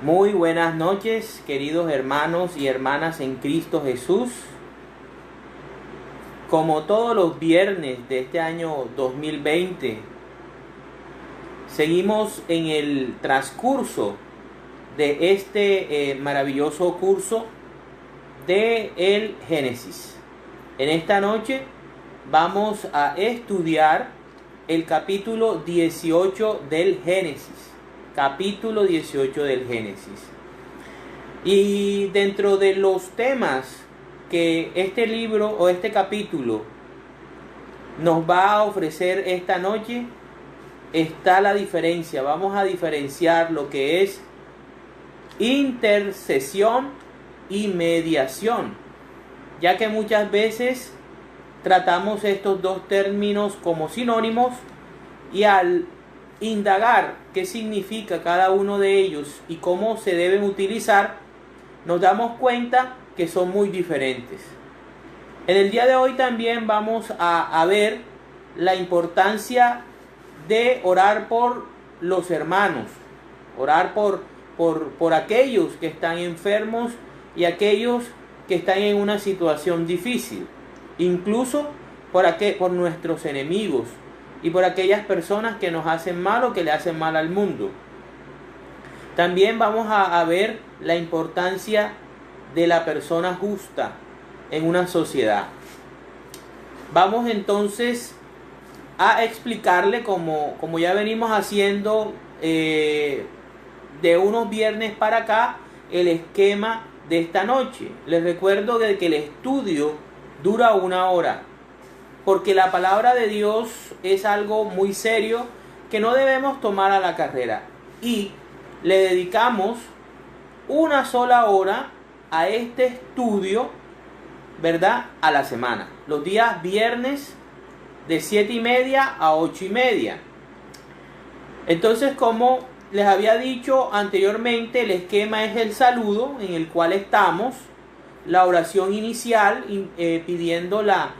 Muy buenas noches, queridos hermanos y hermanas en Cristo Jesús. Como todos los viernes de este año 2020, seguimos en el transcurso de este maravilloso curso de el Génesis. En esta noche vamos a estudiar el capítulo 18 del Génesis. Capítulo 18 del Génesis. Y dentro de los temas que este libro o este capítulo nos va a ofrecer esta noche, está la diferencia. Vamos a diferenciar lo que es intercesión y mediación, ya que muchas veces tratamos estos dos términos como sinónimos y al indagar qué significa cada uno de ellos y cómo se deben utilizar, nos damos cuenta que son muy diferentes. En el día de hoy también vamos a ver la importancia de orar por los hermanos, orar por aquellos que están enfermos y aquellos que están en una situación difícil, incluso por nuestros enemigos y por aquellas personas que nos hacen mal o que le hacen mal al mundo. También vamos a ver la importancia de la persona justa en una sociedad. Vamos entonces a explicarle, como ya venimos haciendo de unos viernes para acá, el esquema de esta noche. Les recuerdo que el estudio dura 1 hora, porque la palabra de Dios es algo muy serio que no debemos tomar a la carrera. Y le dedicamos 1 sola hora a este estudio, ¿verdad? A la semana. Los días viernes de 7:30 a 8:30. Entonces, como les había dicho anteriormente, el esquema es el saludo, en el cual estamos, la oración inicial, pidiendo la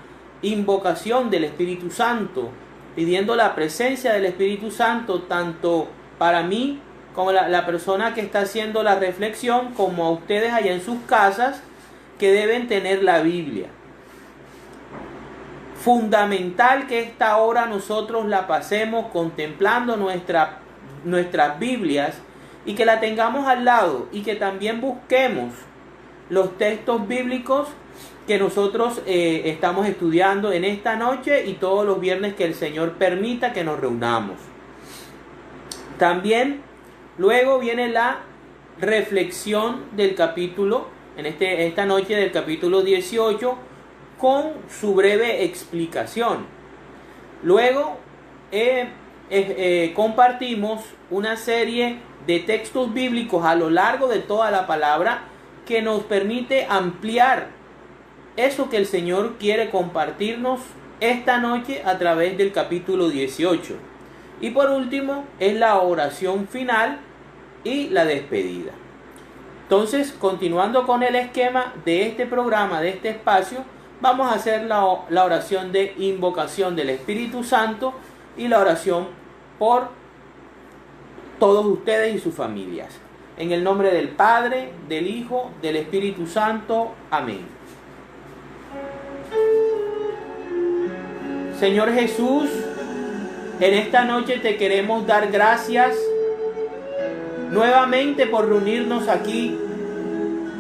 invocación del Espíritu Santo, pidiendo la presencia del Espíritu Santo tanto para mí como la persona que está haciendo la reflexión, como a ustedes allá en sus casas, que deben tener la Biblia. Fundamental que esta hora nosotros la pasemos contemplando nuestras Biblias y que la tengamos al lado y que también busquemos los textos bíblicos que nosotros estamos estudiando en esta noche y todos los viernes que el Señor permita que nos reunamos. También luego viene la reflexión del capítulo, esta noche del capítulo 18, con su breve explicación. Luego compartimos una serie de textos bíblicos a lo largo de toda la palabra que nos permite ampliar eso que el Señor quiere compartirnos esta noche a través del capítulo 18. Y por último es la oración final y la despedida. Entonces, continuando con el esquema de este programa, de este espacio, vamos a hacer la oración de invocación del Espíritu Santo y la oración por todos ustedes y sus familias. En el nombre del Padre, del Hijo, del Espíritu Santo. Amén. Señor Jesús, en esta noche te queremos dar gracias nuevamente por reunirnos aquí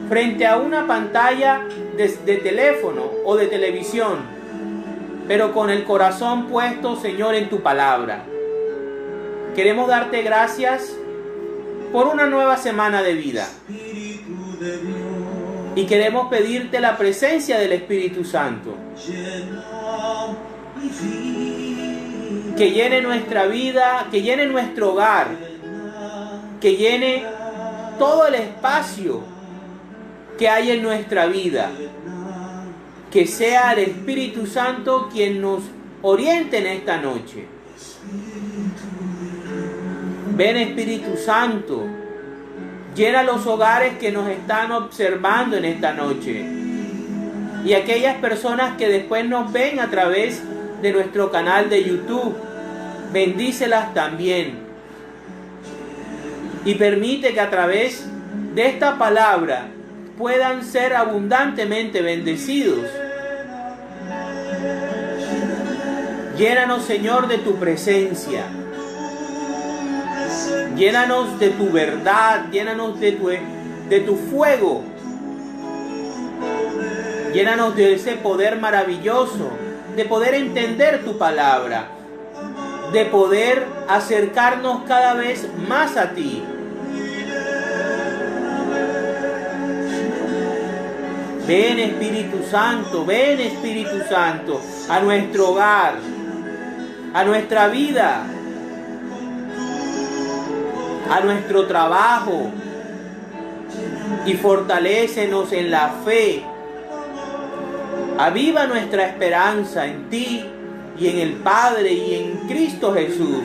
frente a una pantalla de teléfono o de televisión, pero con el corazón puesto, Señor, en tu palabra. Queremos darte gracias por una nueva semana de vida y queremos pedirte la presencia del Espíritu Santo, que llene nuestra vida, que llene nuestro hogar, que llene todo el espacio que hay en nuestra vida, que sea el Espíritu Santo quien nos oriente en esta noche. Ven, Espíritu Santo, llena los hogares que nos están observando en esta noche y aquellas personas que después nos ven a través de nuestro canal de YouTube, bendícelas también. y permite que a través de esta palabra puedan ser abundantemente bendecidos. Llénanos, Señor, de tu presencia. Llénanos de tu verdad, llénanos de tu fuego. Llénanos de ese poder maravilloso, de poder entender tu palabra, de poder acercarnos cada vez más a ti. Ven Espíritu Santo, a nuestro hogar, a nuestra vida, a nuestro trabajo, y fortalécenos en la fe. Aviva nuestra esperanza en ti y en el Padre y en Cristo Jesús.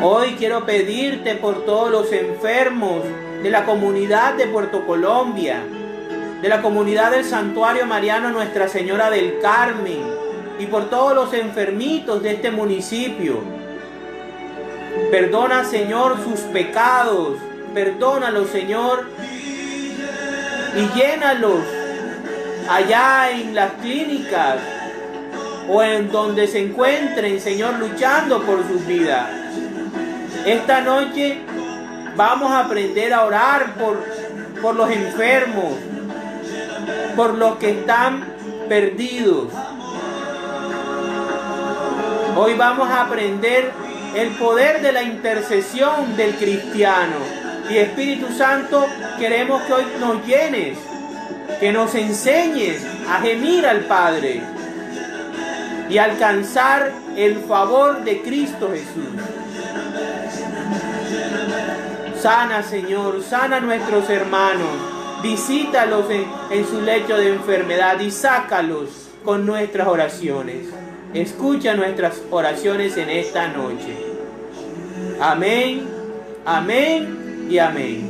Hoy quiero pedirte por todos los enfermos de la comunidad de Puerto Colombia, de la comunidad del Santuario Mariano Nuestra Señora del Carmen, y por todos los enfermitos de este municipio. Perdona, Señor, sus pecados, perdónalos, Señor, y llénalos allá en las clínicas o en donde se encuentren, Señor, luchando por sus vidas. Esta noche vamos a aprender a orar por los enfermos, por los que están perdidos. Hoy vamos a aprender el poder de la intercesión del cristiano. Y Espíritu Santo, queremos que hoy nos llenes, que nos enseñes a gemir al Padre y alcanzar el favor de Cristo Jesús. Sana, Señor, sana a nuestros hermanos, visítalos en su lecho de enfermedad y sácalos con nuestras oraciones. Escucha nuestras oraciones en esta noche. Amén, amén y amén.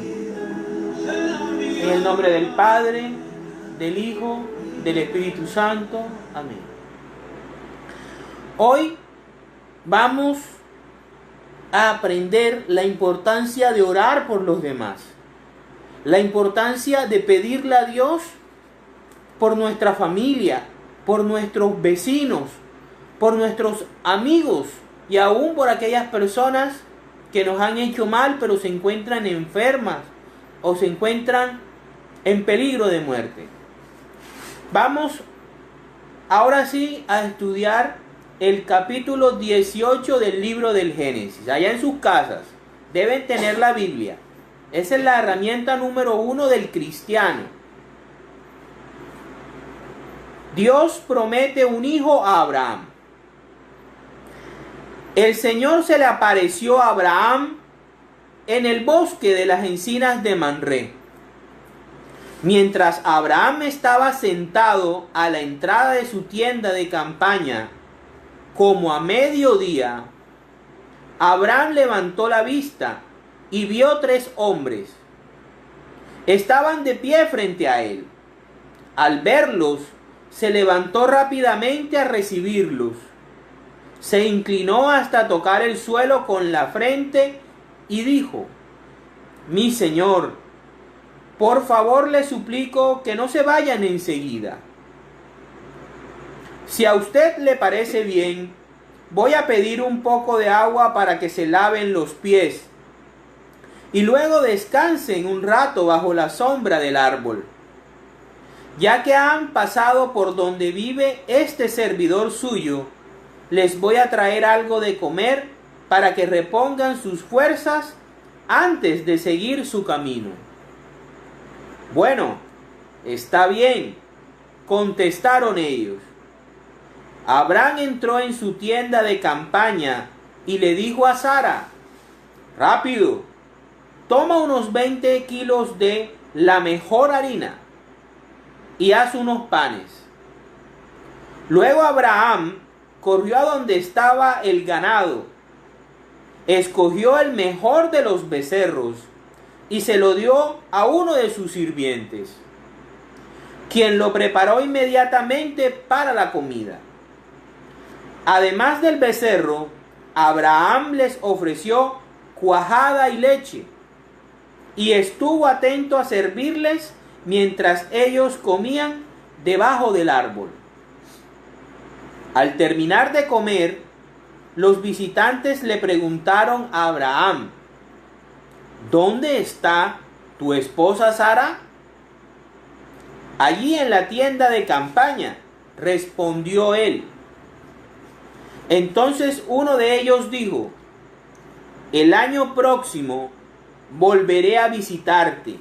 En el nombre del Padre, del Hijo, del Espíritu Santo. Amén. Hoy vamos a aprender la importancia de orar por los demás. La importancia de pedirle a Dios por nuestra familia, por nuestros vecinos, por nuestros amigos y aún por aquellas personas que nos han hecho mal pero se encuentran enfermas o se encuentran en peligro de muerte. Vamos ahora sí a estudiar el capítulo 18 del libro del Génesis. Allá en sus casas deben tener la Biblia. Esa es la herramienta número 1 del cristiano. Dios promete un hijo a Abraham. El Señor se le apareció a Abraham en el bosque de las encinas de Mamré. Mientras Abraham estaba sentado a la entrada de su tienda de campaña, como a mediodía, Abraham levantó la vista y vio 3 hombres. Estaban de pie frente a él. Al verlos, se levantó rápidamente a recibirlos. Se inclinó hasta tocar el suelo con la frente y dijo: Mi señor, por favor le suplico que no se vayan enseguida. Si a usted le parece bien, voy a pedir un poco de agua para que se laven los pies y luego descansen un rato bajo la sombra del árbol. Ya que han pasado por donde vive este servidor suyo, les voy a traer algo de comer para que repongan sus fuerzas antes de seguir su camino. Bueno, está bien, contestaron ellos. Abraham entró en su tienda de campaña y le dijo a Sara: Rápido, toma unos 20 kilos de la mejor harina y haz unos panes. Luego Abraham corrió a donde estaba el ganado, escogió el mejor de los becerros y se lo dio a uno de sus sirvientes, quien lo preparó inmediatamente para la comida. Además del becerro, Abraham les ofreció cuajada y leche, y estuvo atento a servirles mientras ellos comían debajo del árbol. Al terminar de comer, los visitantes le preguntaron a Abraham: ¿dónde está tu esposa Sara? Allí en la tienda de campaña, respondió él. Entonces uno de ellos dijo: el año próximo volveré a visitarte,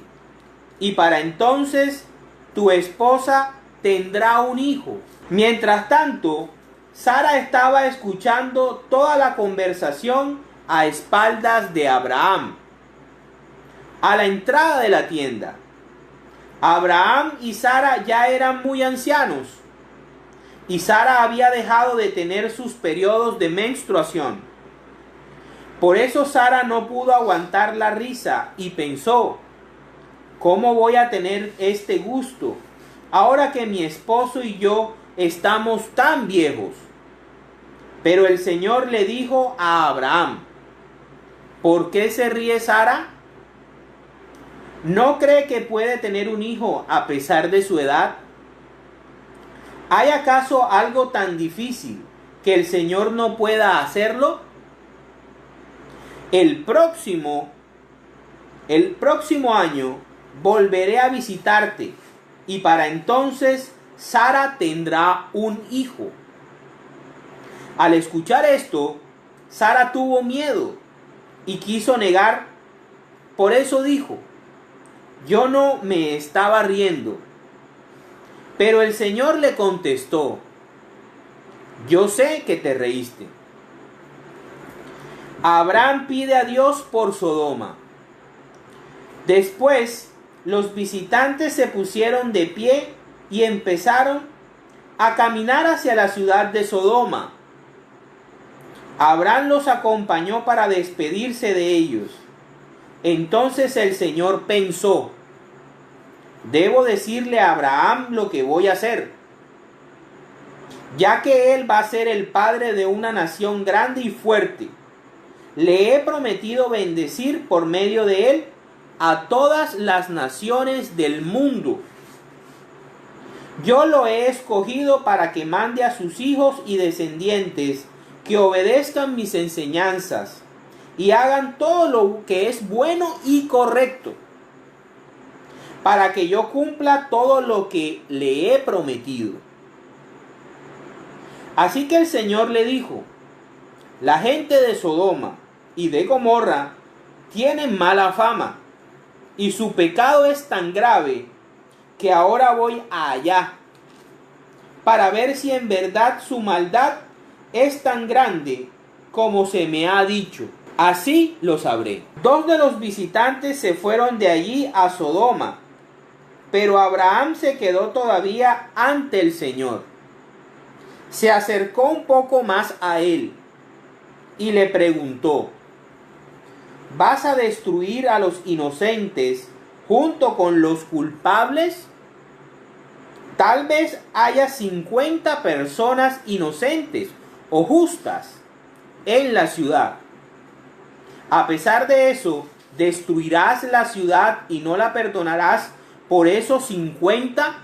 y para entonces tu esposa tendrá un hijo. Mientras tanto, Sara estaba escuchando toda la conversación a espaldas de Abraham. A la entrada de la tienda, Abraham y Sara ya eran muy ancianos, y Sara había dejado de tener sus periodos de menstruación. Por eso Sara no pudo aguantar la risa y pensó: ¿cómo voy a tener este gusto ahora que mi esposo y yo estamos tan viejos? Pero el Señor le dijo a Abraham: ¿por qué se ríe Sara? ¿No cree que puede tener un hijo a pesar de su edad? ¿Hay acaso algo tan difícil que el Señor no pueda hacerlo? El próximo año volveré a visitarte, y para entonces Sara tendrá un hijo. Al escuchar esto, Sara tuvo miedo y quiso negar. Por eso dijo: yo no me estaba riendo. Pero el Señor le contestó: yo sé que te reíste. Abraham pide a Dios por Sodoma. Después, los visitantes se pusieron de pie y empezaron a caminar hacia la ciudad de Sodoma. Abraham los acompañó para despedirse de ellos. Entonces el Señor pensó: debo decirle a Abraham lo que voy a hacer, ya que él va a ser el padre de una nación grande y fuerte. Le he prometido bendecir por medio de él a todas las naciones del mundo. Yo lo he escogido para que mande a sus hijos y descendientes que obedezcan mis enseñanzas y hagan todo lo que es bueno y correcto, para que yo cumpla todo lo que le he prometido. Así que el Señor le dijo: la gente de Sodoma y de Gomorra tienen mala fama, y su pecado es tan grave que ahora voy allá para ver si en verdad su maldad es tan grande como se me ha dicho. Así lo sabré. 2 de los visitantes se fueron de allí a Sodoma, pero Abraham se quedó todavía ante el Señor. Se acercó un poco más a él y le preguntó: ¿vas a destruir a los inocentes junto con los culpables? Tal vez haya 50 personas inocentes o justas en la ciudad. A pesar de eso, ¿destruirás la ciudad y no la perdonarás por esos 50?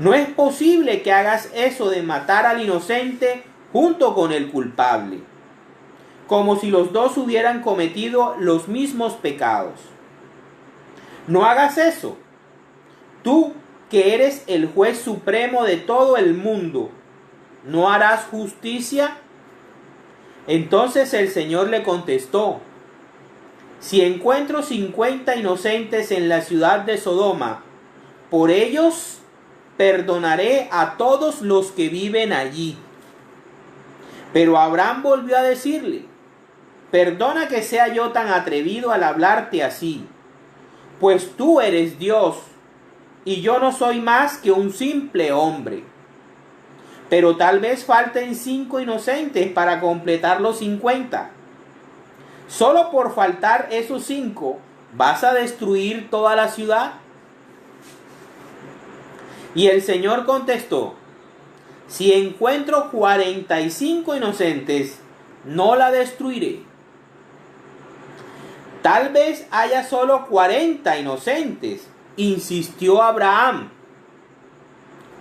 No es posible que hagas eso de matar al inocente junto con el culpable, como si los dos hubieran cometido los mismos pecados. No hagas eso. Tú, que eres el juez supremo de todo el mundo, ¿no harás justicia? Entonces el Señor le contestó: si encuentro 50 inocentes en la ciudad de Sodoma, por ellos perdonaré a todos los que viven allí. Pero Abraham volvió a decirle: perdona que sea yo tan atrevido al hablarte así, pues tú eres Dios y yo no soy más que un simple hombre. Pero tal vez falten 5 inocentes para completar los 50. Solo por faltar esos 5, ¿vas a destruir toda la ciudad? Y el Señor contestó: si encuentro 45 inocentes, no la destruiré. Tal vez haya solo 40 inocentes, insistió Abraham.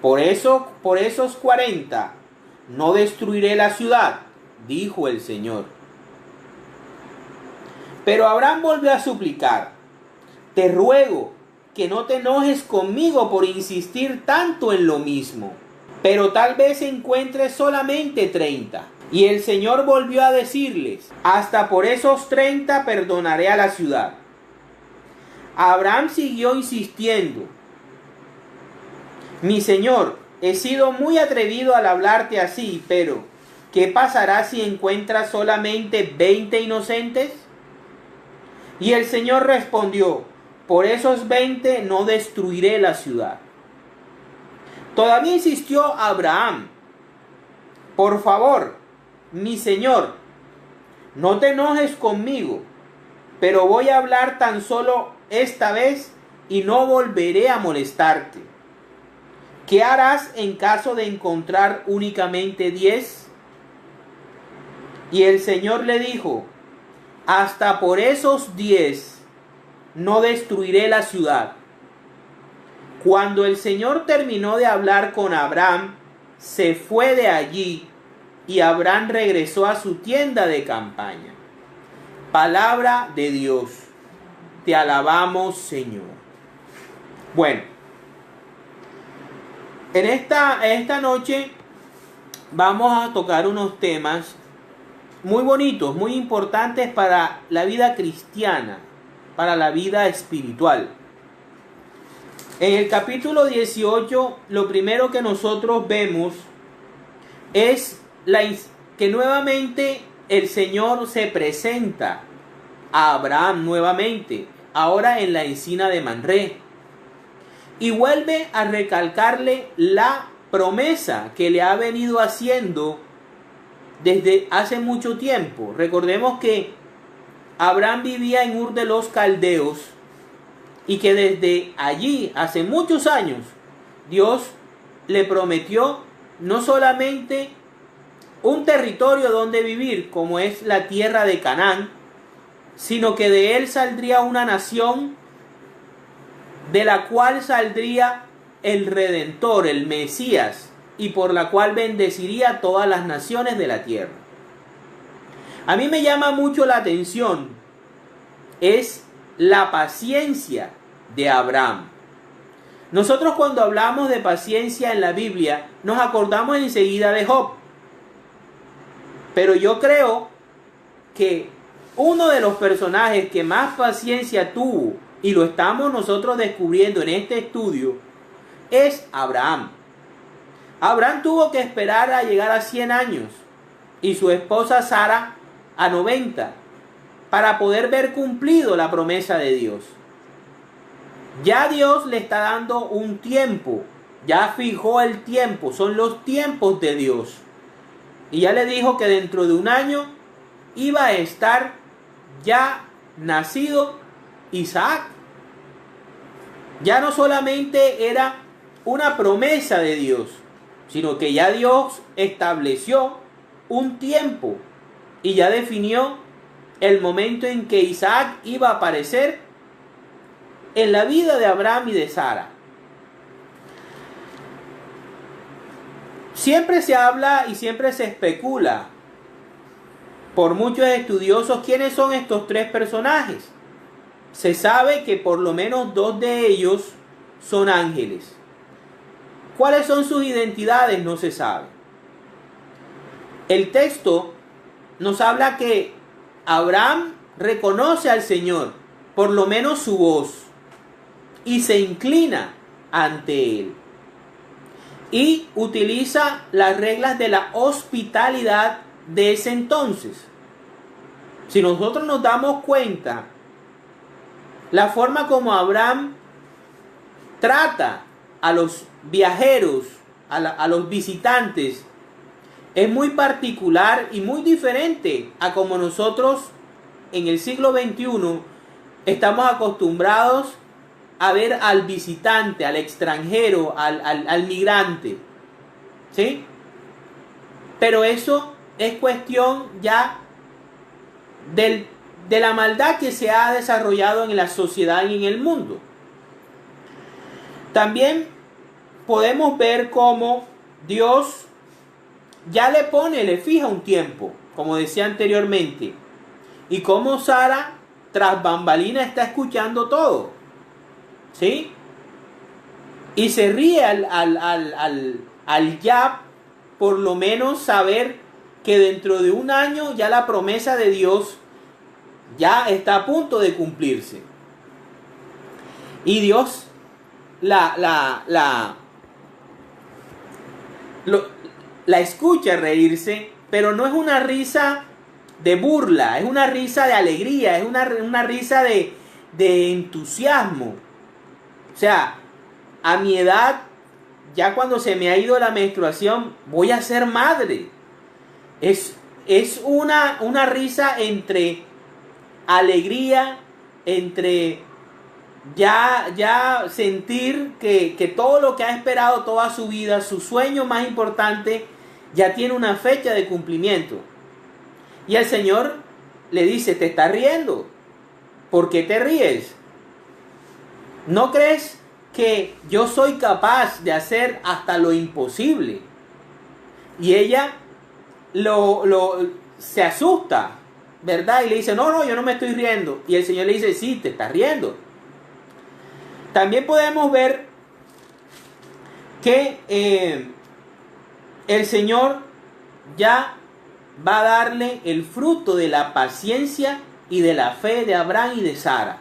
Por esos 40 no destruiré la ciudad, dijo el Señor. Pero Abraham volvió a suplicar: te ruego que no te enojes conmigo por insistir tanto en lo mismo, pero tal vez encuentres solamente 30. Y el Señor volvió a decirles: hasta por esos 30 perdonaré a la ciudad. Abraham siguió insistiendo: mi Señor, he sido muy atrevido al hablarte así, pero ¿qué pasará si encuentras solamente 20 inocentes? Y el Señor respondió: por esos 20 no destruiré la ciudad. Todavía insistió Abraham: por favor, mi Señor, no te enojes conmigo, pero voy a hablar tan solo esta vez y no volveré a molestarte. ¿Qué harás en caso de encontrar únicamente 10? Y el Señor le dijo: hasta por esos 10 no destruiré la ciudad. Cuando el Señor terminó de hablar con Abraham, se fue de allí y Abraham regresó a su tienda de campaña. Palabra de Dios. Te alabamos, Señor. Bueno, en esta noche vamos a tocar unos temas muy bonitos, muy importantes para la vida cristiana, para la vida espiritual. En el capítulo 18, lo primero que nosotros vemos es que nuevamente el Señor se presenta a Abraham nuevamente, ahora en la encina de Mamré, y vuelve a recalcarle la promesa que le ha venido haciendo desde hace mucho tiempo. Recordemos que Abraham vivía en Ur de los Caldeos y que desde allí, hace muchos años, Dios le prometió no solamente un territorio donde vivir, como es la tierra de Canaán, sino que de él saldría una nación de la cual saldría el Redentor, el Mesías, y por la cual bendeciría todas las naciones de la tierra. A mí me llama mucho la atención es la paciencia de Abraham. Nosotros cuando hablamos de paciencia en la Biblia nos acordamos enseguida de Job. Pero yo creo que uno de los personajes que más paciencia tuvo, y lo estamos nosotros descubriendo en este estudio, es Abraham. Abraham tuvo que esperar a llegar a 100 años y su esposa Sara a 90 para poder ver cumplido la promesa de Dios. Ya Dios le está dando un tiempo, ya fijó el tiempo, son los tiempos de Dios. Y ya le dijo que dentro de un año iba a estar ya nacido Isaac. Ya no solamente era una promesa de Dios, sino que ya Dios estableció un tiempo y ya definió el momento en que Isaac iba a aparecer en la vida de Abraham y de Sara. Siempre se habla y siempre se especula por muchos estudiosos quiénes son estos tres personajes. Se sabe que por lo menos 2 de ellos son ángeles. ¿Cuáles son sus identidades? No se sabe. El texto nos habla que Abraham reconoce al Señor, por lo menos su voz, y se inclina ante Él. Y utiliza las reglas de la hospitalidad de ese entonces. Si nosotros nos damos cuenta, la forma como Abraham trata a los viajeros, a los visitantes, es muy particular y muy diferente a como nosotros en el siglo XXI estamos acostumbrados a ver al visitante, al extranjero, al migrante. ¿Sí? Pero eso es cuestión ya de la maldad que se ha desarrollado en la sociedad y en el mundo. También podemos ver cómo Dios ya le fija un tiempo, como decía anteriormente, y cómo Sara tras bambalina está escuchando todo, ¿sí? Y se ríe al ya por lo menos saber que dentro de un año ya la promesa de Dios ya está a punto de cumplirse. Y Dios la escucha reírse, pero no es una risa de burla, es una risa de alegría, es una risa de entusiasmo. O sea, a mi edad, ya cuando se me ha ido la menstruación, voy a ser madre. Es una risa entre alegría, entre ya sentir que todo lo que ha esperado toda su vida, su sueño más importante, ya tiene una fecha de cumplimiento. Y el Señor le dice, te estás riendo. ¿Por qué te ríes? ¿No crees que yo soy capaz de hacer hasta lo imposible? Y ella se asusta, ¿verdad? Y le dice, no, yo no me estoy riendo. Y el Señor le dice, sí, te estás riendo. También podemos ver que el Señor ya va a darle el fruto de la paciencia y de la fe de Abraham y de Sara.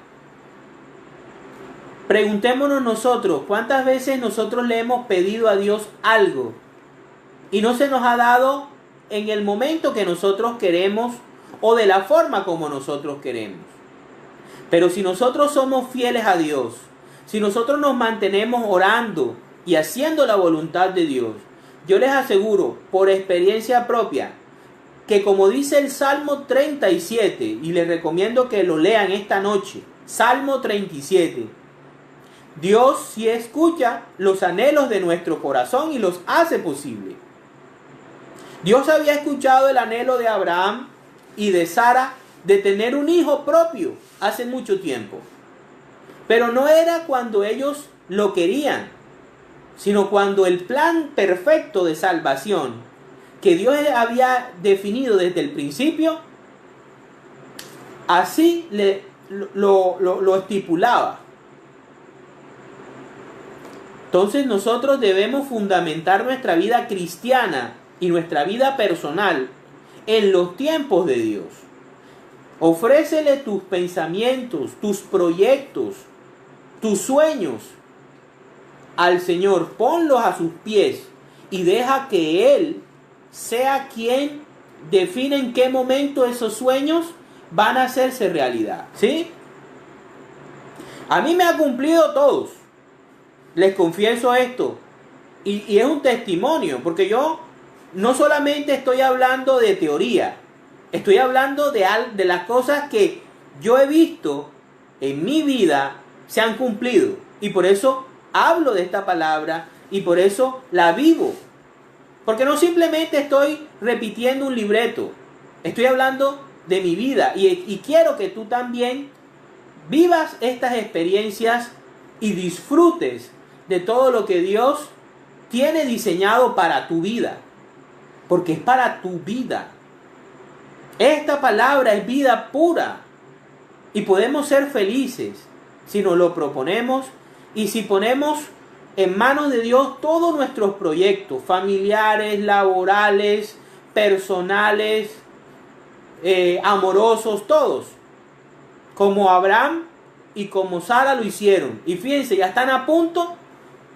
Preguntémonos nosotros, ¿cuántas veces nosotros le hemos pedido a Dios algo y no se nos ha dado en el momento que nosotros queremos o de la forma como nosotros queremos? Pero si nosotros somos fieles a Dios, si nosotros nos mantenemos orando y haciendo la voluntad de Dios, yo les aseguro por experiencia propia que como dice el Salmo 37, y les recomiendo que lo lean esta noche, Salmo 37, Dios sí escucha los anhelos de nuestro corazón y los hace posible. Dios había escuchado el anhelo de Abraham y de Sara de tener un hijo propio hace mucho tiempo. Pero no era cuando ellos lo querían, sino cuando el plan perfecto de salvación que Dios había definido desde el principio, así lo estipulaba. Entonces nosotros debemos fundamentar nuestra vida cristiana y nuestra vida personal en los tiempos de Dios. Ofrécele tus pensamientos, tus proyectos, tus sueños al Señor. Ponlos a sus pies y deja que Él sea quien define en qué momento esos sueños van a hacerse realidad. ¿Sí? A mí me ha cumplido todos. Les confieso esto. Y es un testimonio, porque yo no solamente estoy hablando de teoría, estoy hablando de las cosas que yo he visto en mi vida se han cumplido. Y por eso hablo de esta palabra y por eso la vivo. Porque no simplemente estoy repitiendo un libreto, estoy hablando de mi vida. Y quiero que tú también vivas estas experiencias y disfrutes de todo lo que Dios tiene diseñado para tu vida. Porque es para tu vida. Esta palabra es vida pura. Y podemos ser felices si nos lo proponemos y si ponemos en manos de Dios todos nuestros proyectos familiares, laborales, personales, amorosos, todos. Como Abraham y como Sara lo hicieron. Y fíjense, ya están a punto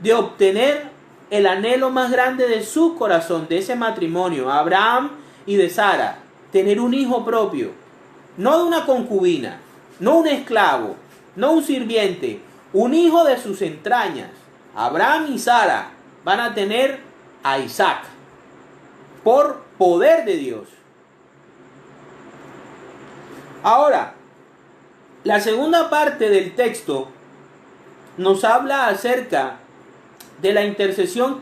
de obtener el anhelo más grande de su corazón, de ese matrimonio, Abraham y de Sara, tener un hijo propio, no de una concubina, no un esclavo, no un sirviente, un hijo de sus entrañas. Abraham y Sara van a tener a Isaac por poder de Dios. Ahora, la segunda parte del texto nos habla acerca de la intercesión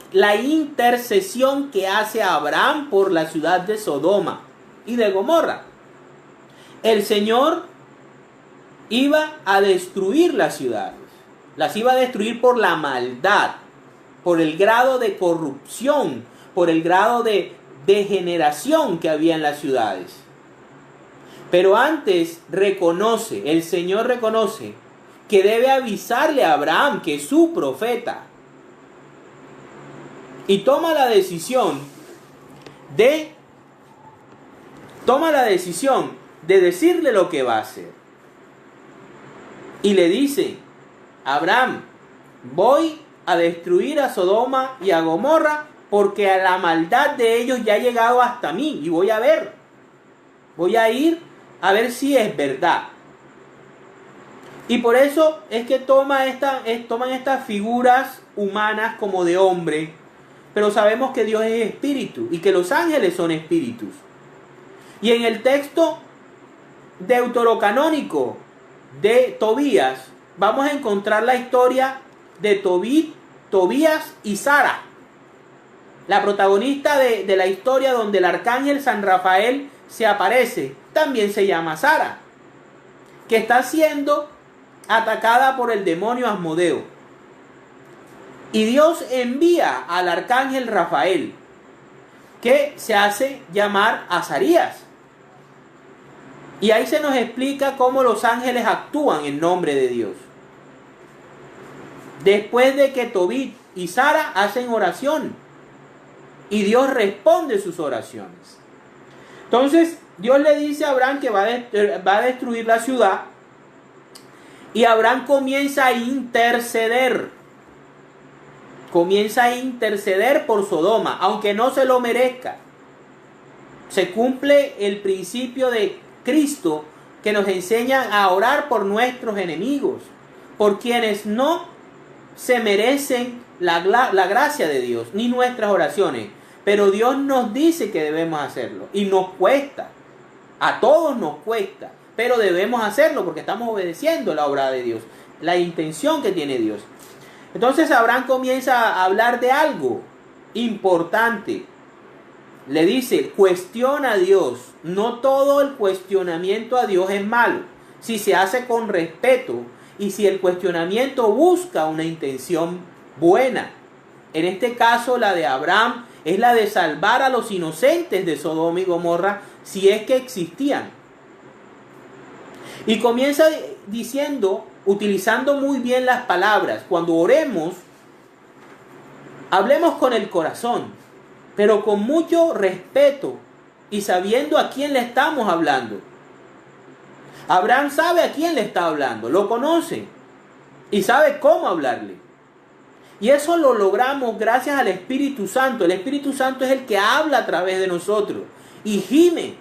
que hace Abraham por la ciudad de Sodoma y de Gomorra. El Señor iba a destruir las ciudades. Las iba a destruir por la maldad, por el grado de corrupción, por el grado de degeneración que había en las ciudades. Pero antes el Señor reconoce que debe avisarle a Abraham, que es su profeta, y toma la decisión de decirle lo que va a hacer. Y le dice: Abraham, voy a destruir a Sodoma y a Gomorra porque a la maldad de ellos ya ha llegado hasta mí, y voy a ir a ver si es verdad. Y por eso es que toman estas figuras humanas como de hombre, pero sabemos que Dios es espíritu y que los ángeles son espíritus. Y en el texto deuterocanónico de Tobías vamos a encontrar la historia de Tobías y Sara, la protagonista de la historia donde el arcángel San Rafael se aparece. También se llama Sara, que está siendo atacada por el demonio Asmodeo. Y Dios envía al arcángel Rafael, que se hace llamar Azarías. Y ahí se nos explica cómo los ángeles actúan en nombre de Dios. Después de que Tobit y Sara hacen oración, y Dios responde sus oraciones. Entonces Dios le dice a Abraham que va a destruir la ciudad, y Abraham comienza a interceder por Sodoma, aunque no se lo merezca. Se cumple el principio de Cristo, que nos enseña a orar por nuestros enemigos, por quienes no se merecen la gracia de Dios, ni nuestras oraciones. Pero Dios nos dice que debemos hacerlo, y nos cuesta, a todos nos cuesta, pero debemos hacerlo porque estamos obedeciendo la obra de Dios, la intención que tiene Dios. Entonces Abraham comienza a hablar de algo importante. Le dice: cuestiona a Dios. No todo el cuestionamiento a Dios es malo, si se hace con respeto y si el cuestionamiento busca una intención buena. En este caso, la de Abraham es la de salvar a los inocentes de Sodoma y Gomorra, si es que existían. Y comienza diciendo, utilizando muy bien las palabras: cuando oremos, hablemos con el corazón, pero con mucho respeto y sabiendo a quién le estamos hablando. Abraham sabe a quién le está hablando, lo conoce y sabe cómo hablarle. Y eso lo logramos gracias al Espíritu Santo. El Espíritu Santo es el que habla a través de nosotros y gime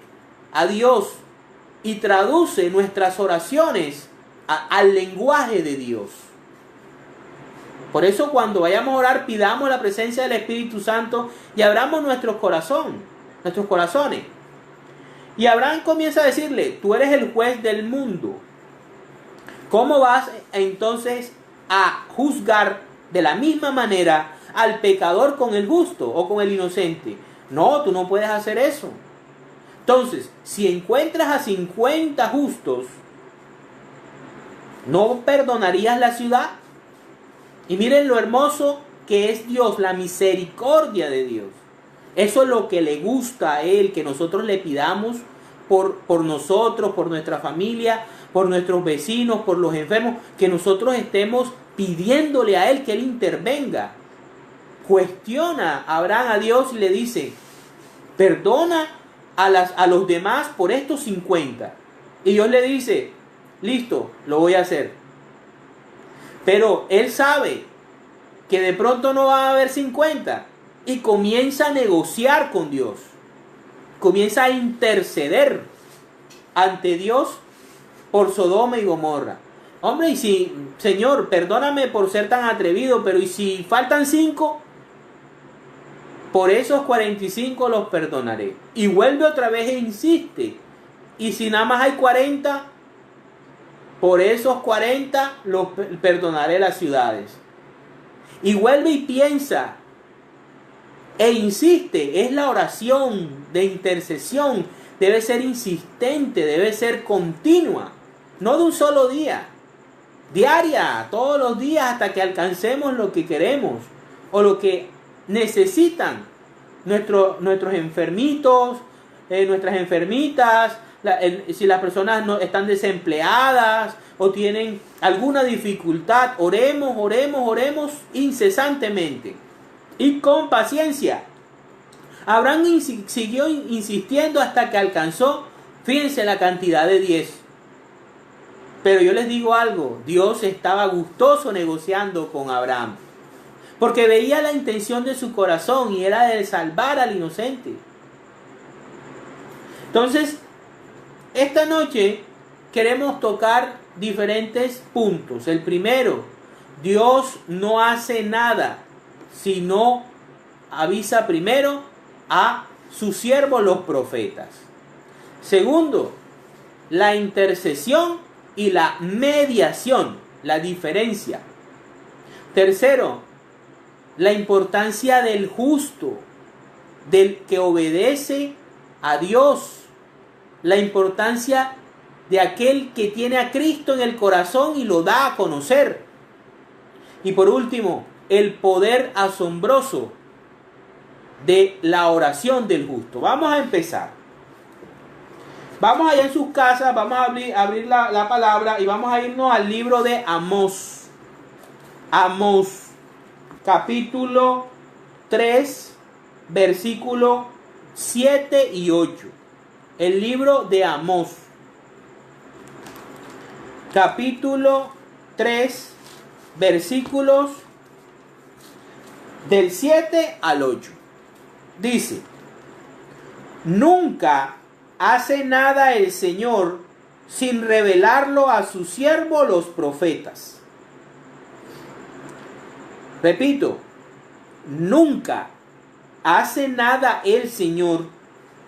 a Dios y traduce nuestras oraciones al lenguaje de Dios. Por eso, cuando vayamos a orar, pidamos la presencia del Espíritu Santo y abramos nuestros corazones. Y Abraham comienza a decirle: tú eres el juez del mundo. ¿Cómo vas entonces a juzgar de la misma manera al pecador con el justo o con el inocente? No, tú no puedes hacer eso. Entonces, si encuentras a 50 justos, ¿no perdonarías la ciudad? Y miren lo hermoso que es Dios, la misericordia de Dios. Eso es lo que le gusta a Él, que nosotros le pidamos por nosotros, por nuestra familia, por nuestros vecinos, por los enfermos, que nosotros estemos pidiéndole a Él que Él intervenga. Cuestiona a Abraham a Dios y le dice: perdona a los demás por estos 50. Y Dios le dice: listo, lo voy a hacer. Pero él sabe que de pronto no va a haber 50 y comienza a negociar con Dios. Comienza a interceder ante Dios por Sodoma y Gomorra. Hombre, y si, Señor, perdóname por ser tan atrevido, pero ¿y si faltan 5? Por esos 45 los perdonaré. Y vuelve otra vez e insiste: y si nada más hay 40, por esos 40 los perdonaré las ciudades. Y vuelve y piensa e insiste. Es la oración de intercesión. Debe ser insistente, debe ser continua. no de un solo día, diaria, todos los días hasta que alcancemos lo que queremos o lo que necesitan nuestros enfermitos, nuestras enfermitas, si las personas no están desempleadas o tienen alguna dificultad, oremos incesantemente y con paciencia. Abraham siguió insistiendo hasta que alcanzó, fíjense, la cantidad de 10. Pero yo les digo algo, Dios estaba gustoso negociando con Abraham, porque veía la intención de su corazón y era de salvar al inocente. Entonces, esta noche queremos tocar diferentes puntos. El primero, Dios no hace nada si no avisa primero a sus siervos los profetas. Segundo, la intercesión y la mediación, la diferencia. Tercero, la importancia del justo, del que obedece a Dios, la importancia de aquel que tiene a Cristo en el corazón y lo da a conocer. Y por último, el poder asombroso de la oración del justo. Vamos a empezar. Vamos allá en sus casas, vamos a abrir la palabra y vamos a irnos al libro de Amós. Amós, capítulo 3, versículo 7 y 8. El libro de Amós, capítulo 3, versículos del 7 al 8. Dice: nunca hace nada el Señor sin revelarlo a sus siervos los profetas. Repito, nunca hace nada el Señor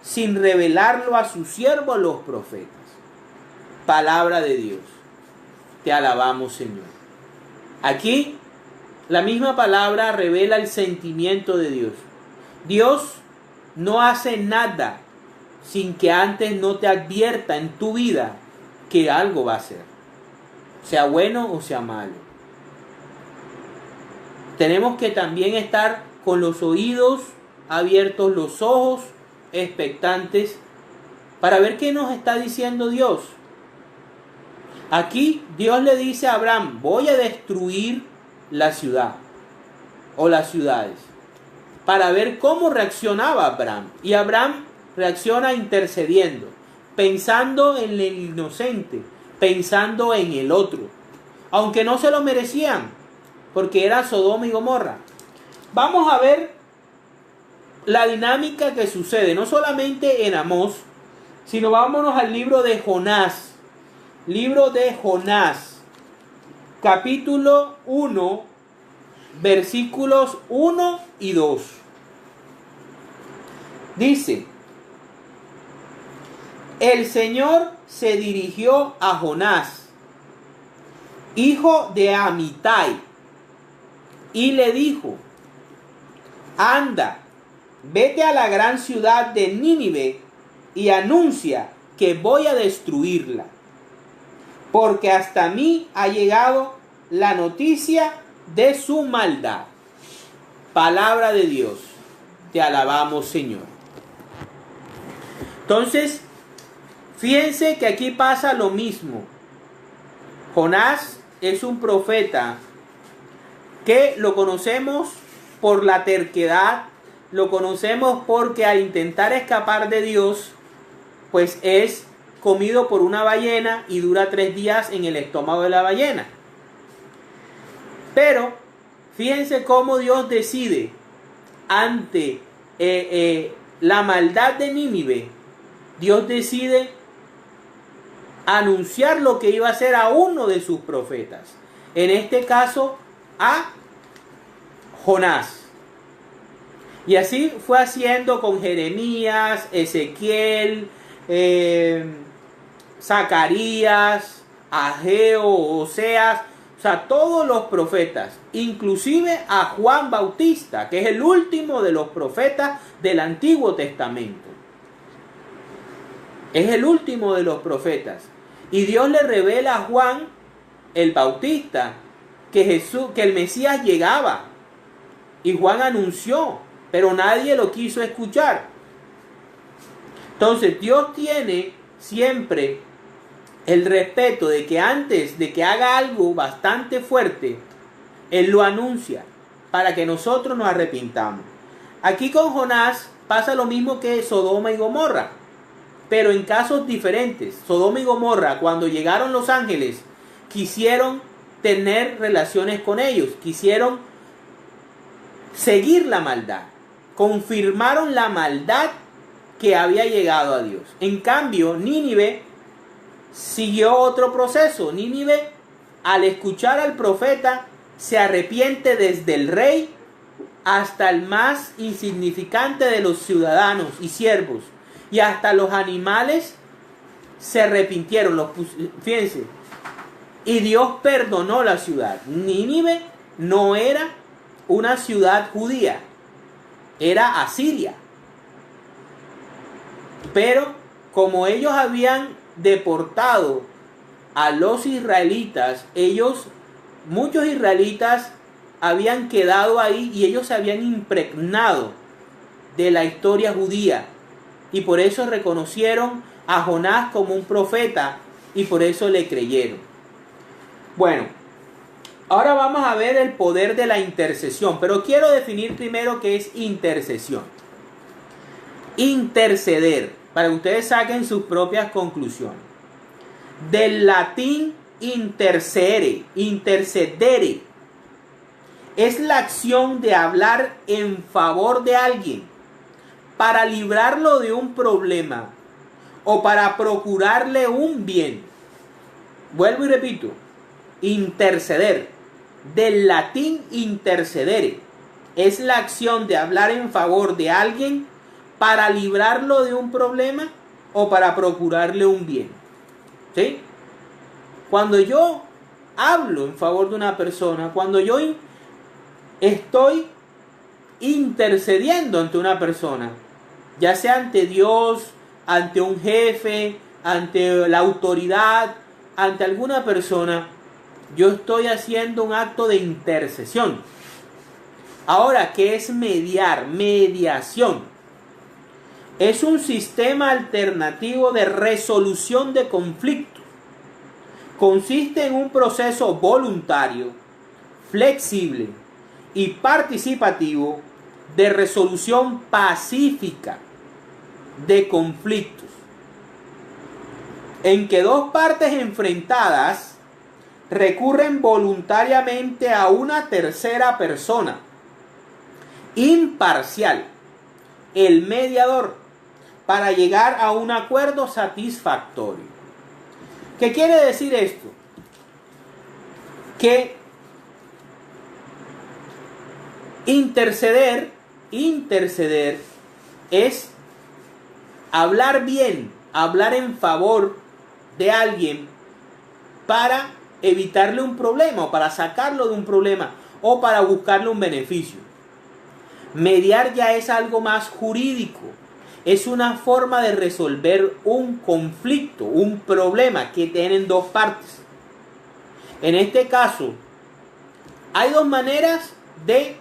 sin revelarlo a sus siervos los profetas. Palabra de Dios. Te alabamos, Señor. Aquí la misma palabra revela el sentimiento de Dios. Dios no hace nada sin que antes no te advierta en tu vida que algo va a ser, sea bueno o sea malo. Tenemos que también estar con los oídos abiertos, los ojos expectantes para ver qué nos está diciendo Dios. Aquí Dios le dice a Abraham: voy a destruir la ciudad o las ciudades, para ver cómo reaccionaba Abraham. Y Abraham reacciona intercediendo, pensando en el inocente, pensando en el otro, aunque no se lo merecían, porque era Sodoma y Gomorra. Vamos a ver la dinámica que sucede, no solamente en Amós, sino vámonos al libro de Jonás. Libro de Jonás, capítulo 1, versículos 1 y 2. Dice: el Señor se dirigió a Jonás, hijo de Amitai, y le dijo: anda, vete a la gran ciudad de Nínive y anuncia que voy a destruirla, porque hasta mí ha llegado la noticia de su maldad. Palabra de Dios. Te alabamos, Señor. Entonces, fíjense que aquí pasa lo mismo. Jonás es un profeta que lo conocemos por la terquedad, lo conocemos porque al intentar escapar de Dios, pues es comido por una ballena y dura 3 días en el estómago de la ballena. Pero fíjense cómo Dios decide ante la maldad de Nínive. Dios decide anunciar lo que iba a hacer a uno de sus profetas, en este caso a Jonás. Y así fue haciendo con Jeremías, Ezequiel, Zacarías, Ageo, Oseas, o sea, todos los profetas, inclusive a Juan Bautista, que es el último de los profetas del Antiguo Testamento. Es el último de los profetas. Y Dios le revela a Juan el Bautista que el Mesías llegaba. Y Juan anunció, pero nadie lo quiso escuchar. Entonces Dios tiene siempre el respeto de que antes de que haga algo bastante fuerte, Él lo anuncia para que nosotros nos arrepintamos. Aquí con Jonás pasa lo mismo que Sodoma y Gomorra, pero en casos diferentes. Sodoma y Gomorra, cuando llegaron los ángeles, quisieron tener relaciones con ellos, quisieron seguir la maldad, confirmaron la maldad que había llegado a Dios. En cambio, Nínive siguió otro proceso. Nínive, al escuchar al profeta, se arrepiente desde el rey hasta el más insignificante de los ciudadanos y siervos, y hasta los animales se arrepintieron. Fíjense, y Dios perdonó la ciudad. Nínive no era una ciudad judía, era asiria. Pero como ellos habían deportado a los israelitas, muchos israelitas habían quedado ahí y ellos se habían impregnado de la historia judía. Y por eso reconocieron a Jonás como un profeta y por eso le creyeron. Bueno, ahora vamos a ver el poder de la intercesión, pero quiero definir primero qué es intercesión. Interceder, para que ustedes saquen sus propias conclusiones. Del latín intercedere, es la acción de hablar en favor de alguien para librarlo de un problema o para procurarle un bien. Vuelvo y repito, interceder, del latín intercedere, es la acción de hablar en favor de alguien para librarlo de un problema o para procurarle un bien. ¿Sí? Cuando yo hablo en favor de una persona, cuando yo estoy intercediendo ante una persona, ya sea ante Dios, ante un jefe, ante la autoridad, ante alguna persona, yo estoy haciendo un acto de intercesión. Ahora, ¿qué es mediar? Mediación. Es un sistema alternativo de resolución de conflictos. Consiste en un proceso voluntario, flexible y participativo de resolución pacífica de conflictos, en que dos partes enfrentadas recurren voluntariamente a una tercera persona imparcial, el mediador, para llegar a un acuerdo satisfactorio. ¿Qué quiere decir esto? Que interceder es hablar bien, hablar en favor de alguien para evitarle un problema o para sacarlo de un problema o para buscarle un beneficio. Mediar ya es algo más jurídico. Es una forma de resolver un conflicto, un problema que tienen dos partes. En este caso, hay dos maneras de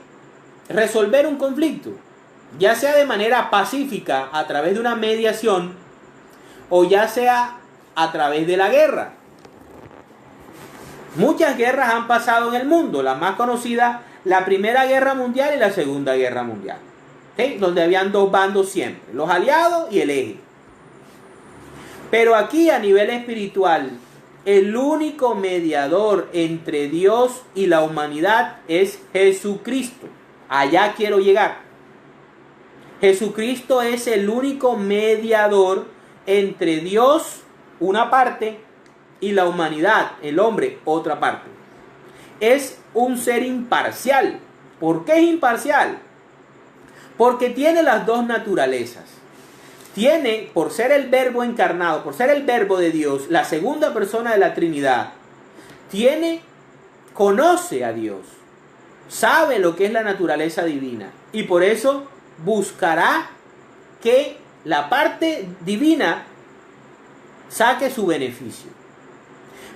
resolver un conflicto, ya sea de manera pacífica a través de una mediación o ya sea a través de la guerra. Muchas guerras han pasado en el mundo, la más conocida, la Primera Guerra Mundial y la Segunda Guerra Mundial, ¿sí? Donde habían dos bandos siempre, los aliados y el eje. Pero aquí a nivel espiritual, el único mediador entre Dios y la humanidad es Jesucristo. Allá quiero llegar. Jesucristo es el único mediador entre Dios, una parte, y la humanidad, el hombre, otra parte. Es un ser imparcial. ¿Por qué es imparcial? Porque tiene las dos naturalezas. Tiene, por ser el verbo encarnado, por ser el verbo de Dios, la segunda persona de la Trinidad, conoce a Dios, sabe lo que es la naturaleza divina y por eso buscará que la parte divina saque su beneficio.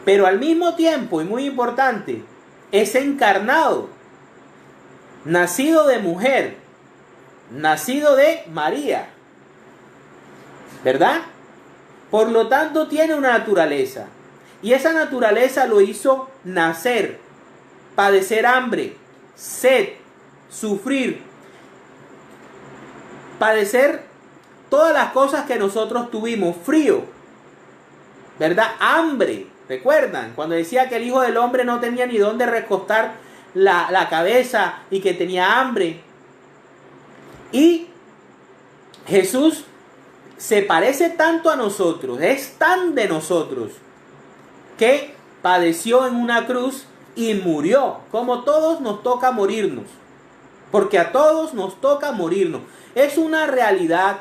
pero al mismo tiempo, y muy importante, es encarnado, nacido de mujer, nacido de María, ¿verdad? Por lo tanto tiene una naturaleza, y esa naturaleza lo hizo nacer, padecer hambre, sed, sufrir, padecer todas las cosas que nosotros tuvimos, frío, ¿verdad? Hambre. ¿Recuerdan? Cuando decía que el Hijo del Hombre no tenía ni dónde recostar la cabeza y que tenía hambre. Y Jesús se parece tanto a nosotros, es tan de nosotros, que padeció en una cruz y murió. Como todos nos toca morirnos, porque a todos nos toca morirnos. Es una realidad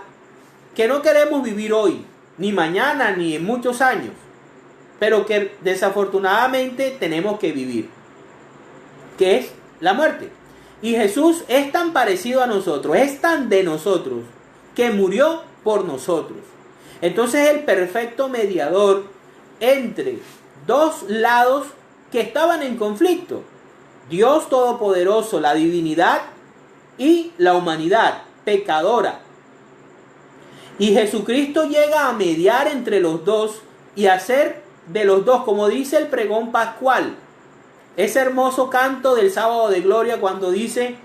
que no queremos vivir hoy, ni mañana, ni en muchos años, pero que desafortunadamente tenemos que vivir, que es la muerte. Y Jesús es tan parecido a nosotros, es tan de nosotros, que murió por nosotros. Entonces el perfecto mediador entre dos lados que estaban en conflicto: Dios Todopoderoso, la divinidad, y la humanidad pecadora. Y Jesucristo llega a mediar entre los dos y hacer de los dos, como dice el pregón pascual, ese hermoso canto del sábado de gloria, cuando dice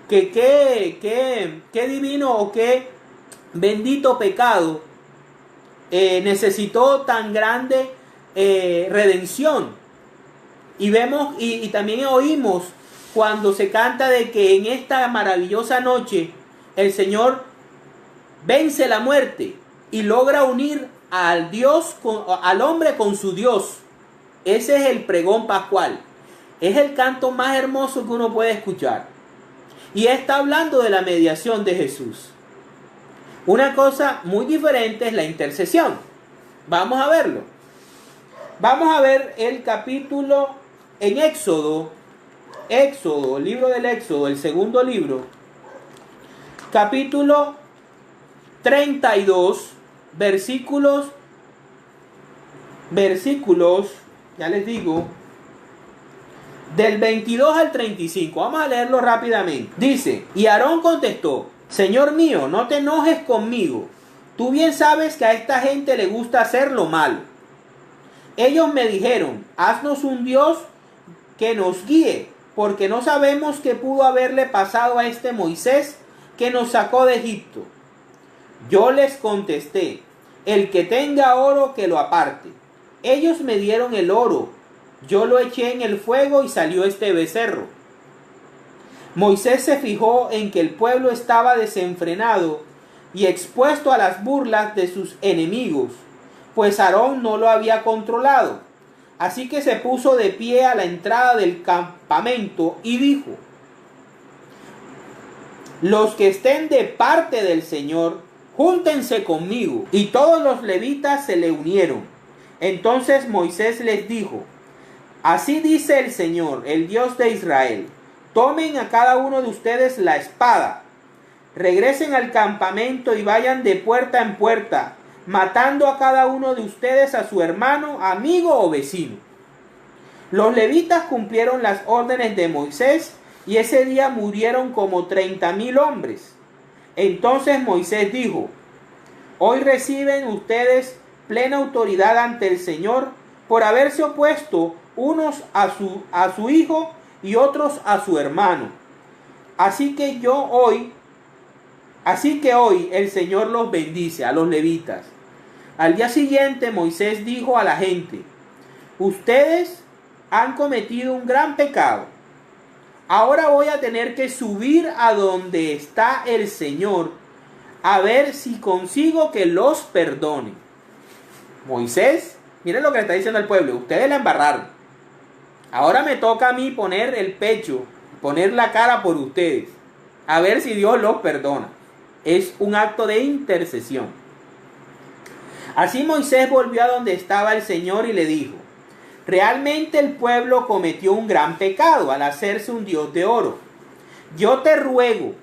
que qué divino o qué bendito pecado necesitó tan grande redención. Y vemos y también oímos cuando se canta de que en esta maravillosa noche el Señor vence la muerte y logra unir al al hombre con su Dios. Ese es el pregón pascual. Es el canto más hermoso que uno puede escuchar. Y está hablando de la mediación de Jesús. Una cosa muy diferente es la intercesión. Vamos a verlo. Vamos a ver el capítulo en Éxodo, el libro del Éxodo, el segundo libro, capítulo 32, versículos, ya les digo, del 22 al 35. Vamos a leerlo rápidamente. Dice: y Aarón contestó: Señor mío, no te enojes conmigo. Tú bien sabes que a esta gente le gusta hacer lo malo. Ellos me dijeron: haznos un Dios que nos guíe, porque no sabemos qué pudo haberle pasado a este Moisés que nos sacó de Egipto. Yo les contesté: el que tenga oro, que lo aparte. Ellos me dieron el oro. Yo lo eché en el fuego y salió este becerro. Moisés se fijó en que el pueblo estaba desenfrenado y expuesto a las burlas de sus enemigos, pues Aarón no lo había controlado. Así que se puso de pie a la entrada del campamento y dijo: los que estén de parte del Señor, júntense conmigo. Y todos los levitas se le unieron. Entonces Moisés les dijo: así dice el Señor, el Dios de Israel: tomen a cada uno de ustedes la espada, regresen al campamento y vayan de puerta en puerta, matando a cada uno de ustedes a su hermano, amigo o vecino. Los levitas cumplieron las órdenes de Moisés, y ese día murieron como 30,000 hombres. Entonces Moisés dijo: hoy reciben ustedes plena autoridad ante el Señor por haberse opuesto unos a su hijo y otros a su hermano. Así que hoy el Señor los bendice, a los levitas. Al día siguiente Moisés dijo a la gente: ustedes han cometido un gran pecado. Ahora voy a tener que subir a donde está el Señor, a ver si consigo que los perdone. Moisés, miren lo que le está diciendo al pueblo: ustedes la embarraron. Ahora me toca a mí poner el pecho, poner la cara por ustedes, a ver si Dios los perdona. Es un acto de intercesión. Así Moisés volvió a donde estaba el Señor y le dijo: realmente el pueblo cometió un gran pecado al hacerse un Dios de oro. Yo te ruego,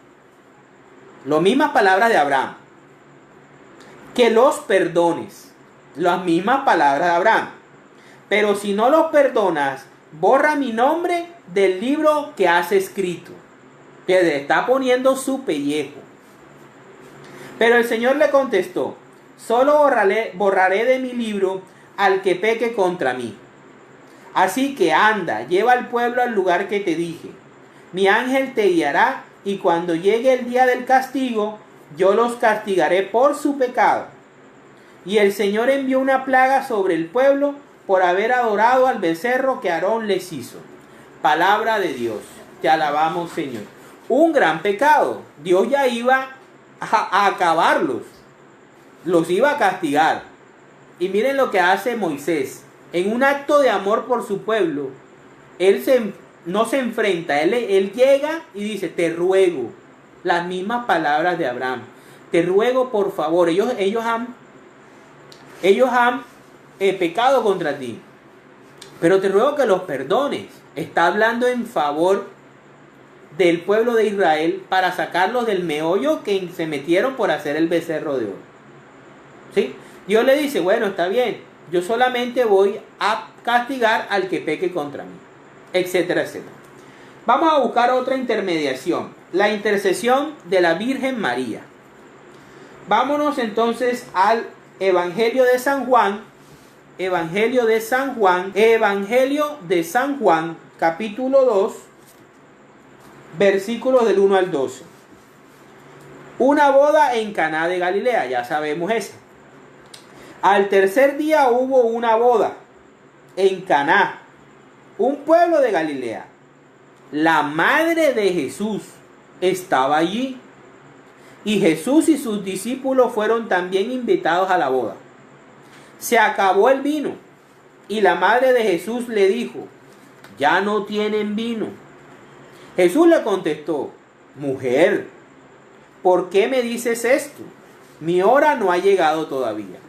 las mismas palabras de Abraham, que los perdones. Las mismas palabras de Abraham. pero si no los perdonas, borra mi nombre del libro que has escrito. Que le está poniendo su pellejo. Pero el Señor le contestó: solo borraré de mi libro al que peque contra mí. Así que anda, lleva al pueblo al lugar que te dije. Mi ángel te guiará, y cuando llegue el día del castigo, yo los castigaré por su pecado. Y el Señor envió una plaga sobre el pueblo por haber adorado al becerro que Aarón les hizo. Palabra de Dios. Te alabamos, Señor. Un gran pecado. Dios ya iba a acabarlos. Los iba a castigar. Y miren lo que hace Moisés. En un acto de amor por su pueblo, no se enfrenta. Él llega y dice: te ruego. Las mismas palabras de Abraham. Te ruego, por favor. Ellos han pecado contra ti. Pero te ruego que los perdones. Está hablando en favor del pueblo de Israel para sacarlos del meollo que se metieron por hacer el becerro de oro. ¿Sí? Dios le dice: bueno, está bien, yo solamente voy a castigar al que peque contra mí, etcétera, etcétera. Vamos a buscar otra intermediación, la intercesión de la Virgen María. Vámonos entonces al Evangelio de San Juan, capítulo 2, versículos del 1 al 12. Una boda en Caná de Galilea, ya sabemos eso. Al tercer día hubo una boda en Caná, un pueblo de Galilea. La madre de Jesús estaba allí, y Jesús y sus discípulos fueron también invitados a la boda. Se acabó el vino, y la madre de Jesús le dijo: ya no tienen vino. Jesús le contestó: mujer, ¿por qué me dices esto? Mi hora no ha llegado todavía.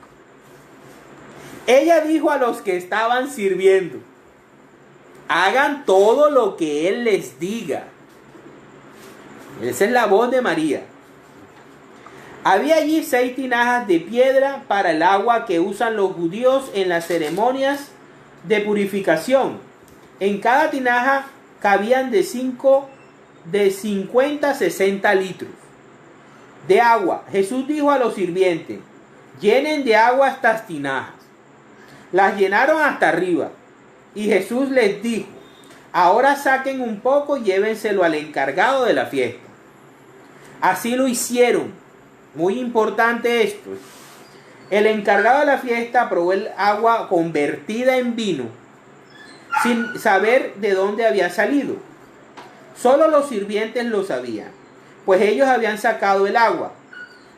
Ella dijo a los que estaban sirviendo: hagan todo lo que Él les diga. Esa es la voz de María. Había allí 6 tinajas de piedra para el agua que usan los judíos en las ceremonias de purificación. En cada tinaja cabían de 50 a 60 litros de agua. Jesús dijo a los sirvientes: llenen de agua estas tinajas. Las llenaron hasta arriba. Y Jesús les dijo: ahora saquen un poco y llévenselo al encargado de la fiesta. Así lo hicieron. Muy importante esto. El encargado de la fiesta probó el agua convertida en vino, sin saber de dónde había salido. Solo los sirvientes lo sabían, pues ellos habían sacado el agua.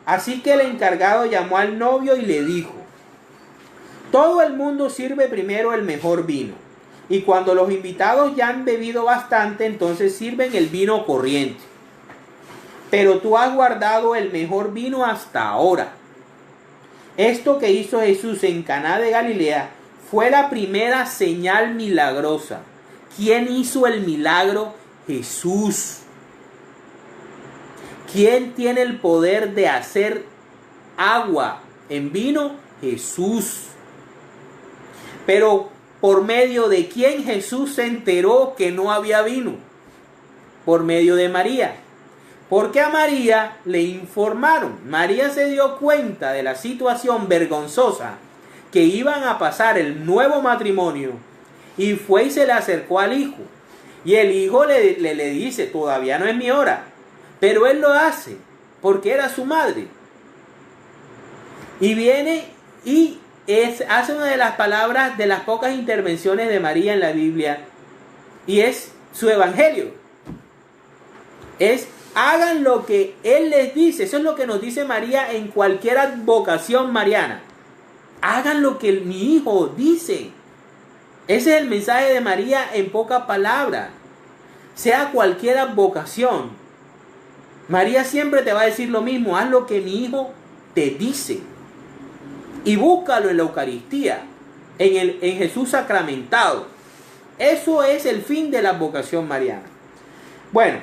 Así que el encargado llamó al novio y le dijo: todo el mundo sirve primero el mejor vino, y cuando los invitados ya han bebido bastante, entonces sirven el vino corriente. Pero tú has guardado el mejor vino hasta ahora. Esto que hizo Jesús en Caná de Galilea fue la primera señal milagrosa. ¿Quién hizo el milagro? Jesús. ¿Quién tiene el poder de hacer agua en vino? Jesús. Pero ¿por medio de quién Jesús se enteró que no había vino? Por medio de María. Porque a María le informaron. María se dio cuenta de la situación vergonzosa que iban a pasar el nuevo matrimonio, y fue y se le acercó al hijo. Y el hijo le dice: todavía no es mi hora. Pero él lo hace porque era su madre. Y viene y hace una de las palabras, de las pocas intervenciones de María en la Biblia, y es su evangelio. Es: hagan lo que Él les dice. Eso es lo que nos dice María en cualquier advocación mariana. Hagan lo que mi hijo dice. Ese es el mensaje de María en pocas palabras. Sea cualquier advocación, María siempre te va a decir lo mismo: haz lo que mi hijo te dice. Y búscalo en la Eucaristía, en Jesús sacramentado. Eso es el fin de la advocación mariana. Bueno,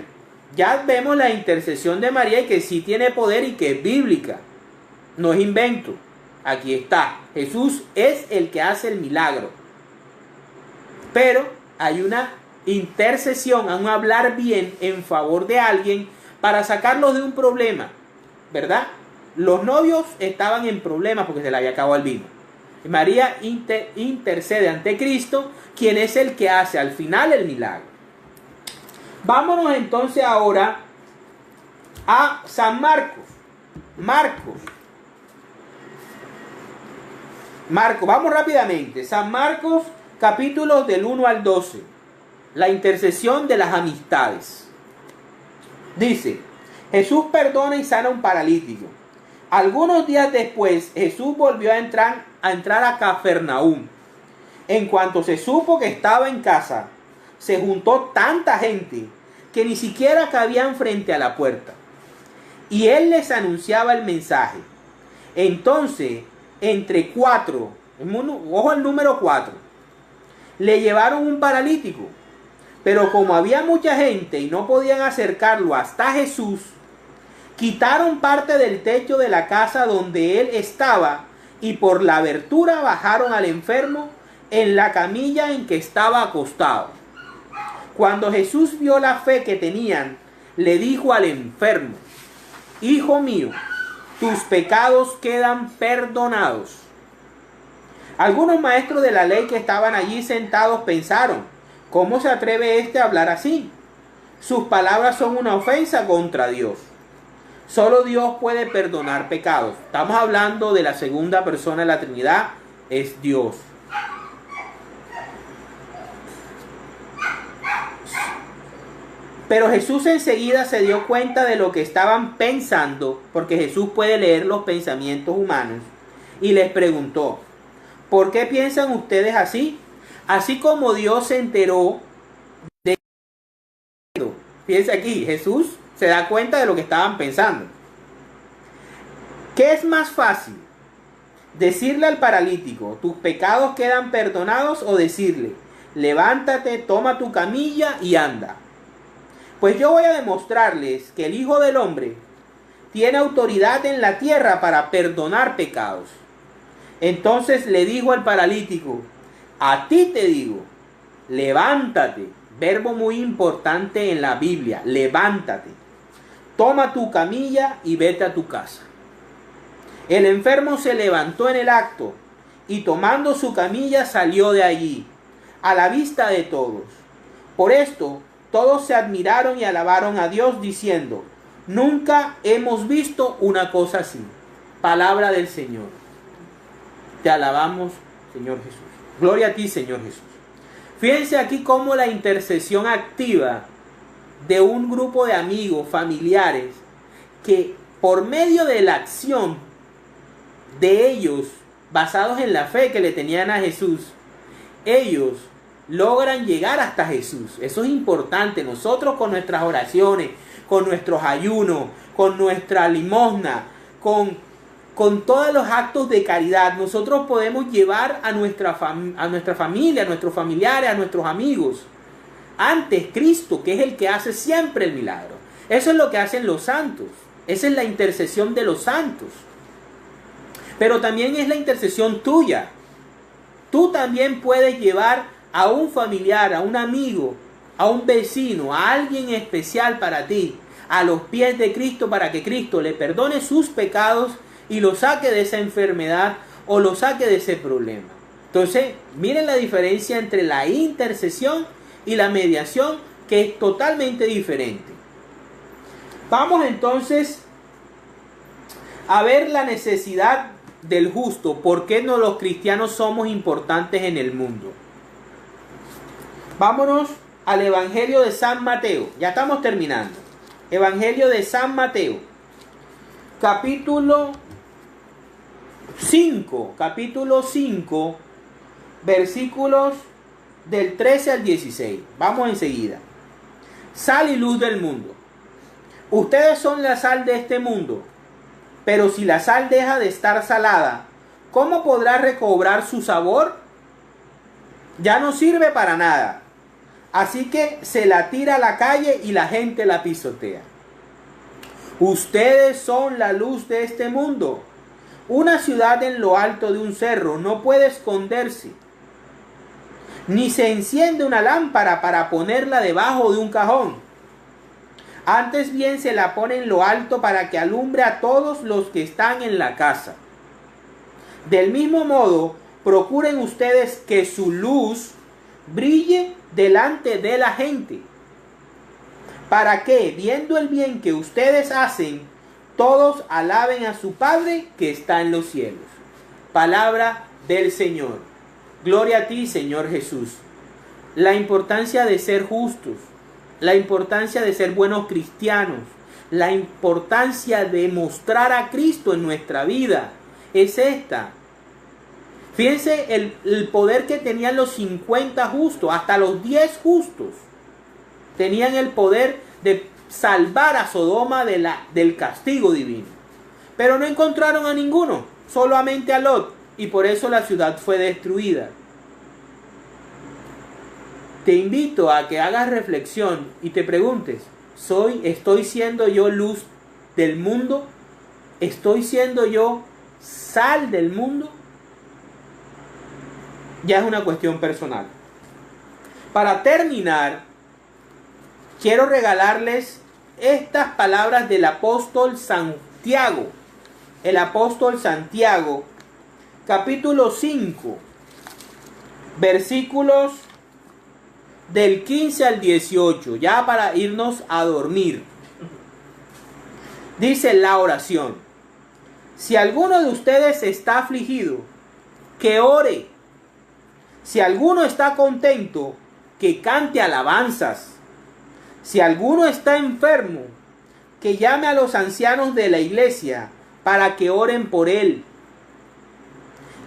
ya vemos la intercesión de María, y que sí tiene poder y que es bíblica. No es invento. Aquí está. Jesús es el que hace el milagro. Pero hay una intercesión, a un hablar bien en favor de alguien para sacarlos de un problema, ¿verdad? Los novios estaban en problemas porque se le había acabado el vino. María intercede ante Cristo, quien es el que hace al final el milagro. Vámonos entonces ahora a San Marcos. Marcos, vamos rápidamente. San Marcos, capítulos del 1 al 12. La intercesión de las amistades. Dice: Jesús perdona y sana a un paralítico. Algunos días después, Jesús volvió a entrar a Cafarnaúm. En cuanto se supo que estaba en casa, se juntó tanta gente que ni siquiera cabían frente a la puerta. Y él les anunciaba el mensaje. Entonces, entre 4, ojo el número 4, le llevaron un paralítico. Pero como había mucha gente y no podían acercarlo hasta Jesús, quitaron parte del techo de la casa donde él estaba y por la abertura bajaron al enfermo en la camilla en que estaba acostado. Cuando Jesús vio la fe que tenían, le dijo al enfermo: Hijo mío, tus pecados quedan perdonados. Algunos maestros de la ley que estaban allí sentados pensaron: ¿cómo se atreve este a hablar así? Sus palabras son una ofensa contra Dios. Solo Dios puede perdonar pecados. Estamos hablando de la segunda persona de la Trinidad, es Dios. Pero Jesús enseguida se dio cuenta de lo que estaban pensando, porque Jesús puede leer los pensamientos humanos, y les preguntó: ¿por qué piensan ustedes así? Así como Dios se enteró de... Fíjense aquí, Jesús se da cuenta de lo que estaban pensando. ¿Qué es más fácil? ¿Decirle al paralítico: tus pecados quedan perdonados? ¿O decirle: levántate, toma tu camilla y anda? Pues yo voy a demostrarles que el Hijo del Hombre tiene autoridad en la tierra para perdonar pecados. Entonces le dijo al paralítico: a ti te digo, levántate. Verbo muy importante en la Biblia: levántate. Toma tu camilla y vete a tu casa. El enfermo se levantó en el acto y tomando su camilla salió de allí, a la vista de todos. Por esto todos se admiraron y alabaron a Dios diciendo: nunca hemos visto una cosa así. Palabra del Señor. Te alabamos, Señor Jesús. Gloria a ti, Señor Jesús. Fíjense aquí cómo la intercesión activa de un grupo de amigos, familiares, que por medio de la acción de ellos, basados en la fe que le tenían a Jesús, ellos logran llegar hasta Jesús. Eso es importante. Nosotros con nuestras oraciones, con nuestros ayunos, con nuestra limosna, con todos los actos de caridad, nosotros podemos llevar a nuestra familia, a nuestros familiares, a nuestros amigos, ante Cristo, que es el que hace siempre el milagro. Eso es lo que hacen los santos. Esa es la intercesión de los santos. Pero también es la intercesión tuya. Tú también puedes llevar a un familiar, a un amigo, a un vecino, a alguien especial para ti, a los pies de Cristo, para que Cristo le perdone sus pecados y lo saque de esa enfermedad o lo saque de ese problema. Entonces, miren la diferencia entre la intercesión y la mediación, que es totalmente diferente. Vamos entonces a ver la necesidad del justo. ¿Por qué no los cristianos somos importantes en el mundo? Vámonos al Evangelio de San Mateo. Ya estamos terminando. Evangelio de San Mateo, capítulo 5, versículos del 13 al 16. Vamos enseguida. Sal y luz del mundo. Ustedes son la sal de este mundo, pero si la sal deja de estar salada, ¿cómo podrá recobrar su sabor? Ya no sirve para nada. Así que se la tira a la calle y la gente la pisotea. Ustedes son la luz de este mundo. Una ciudad en lo alto de un cerro no puede esconderse. ni se enciende una lámpara para ponerla debajo de un cajón. Antes bien se la pone en lo alto para que alumbre a todos los que están en la casa. Del mismo modo, procuren ustedes que su luz brille delante de la gente, para que, viendo el bien que ustedes hacen, todos alaben a su Padre que está en los cielos. Palabra del Señor. Gloria a ti, Señor Jesús. La importancia de ser justos, la importancia de ser buenos cristianos, la importancia de mostrar a Cristo en nuestra vida es esta. Fíjense el poder que tenían los 50 justos, hasta los 10 justos. Tenían el poder de salvar a Sodoma del castigo divino. Pero no encontraron a ninguno, solamente a Lot. Y por eso la ciudad fue destruida. Te invito a que hagas reflexión y te preguntes, ¿estoy siendo yo luz del mundo? ¿Estoy siendo yo sal del mundo? Ya es una cuestión personal. Para terminar, quiero regalarles estas palabras del apóstol Santiago. El apóstol Santiago, capítulo 5, versículos del 15 al 18, ya para irnos a dormir. Dice la oración: si alguno de ustedes está afligido, que ore. Si alguno está contento, que cante alabanzas. Si alguno está enfermo, que llame a los ancianos de la iglesia para que oren por él.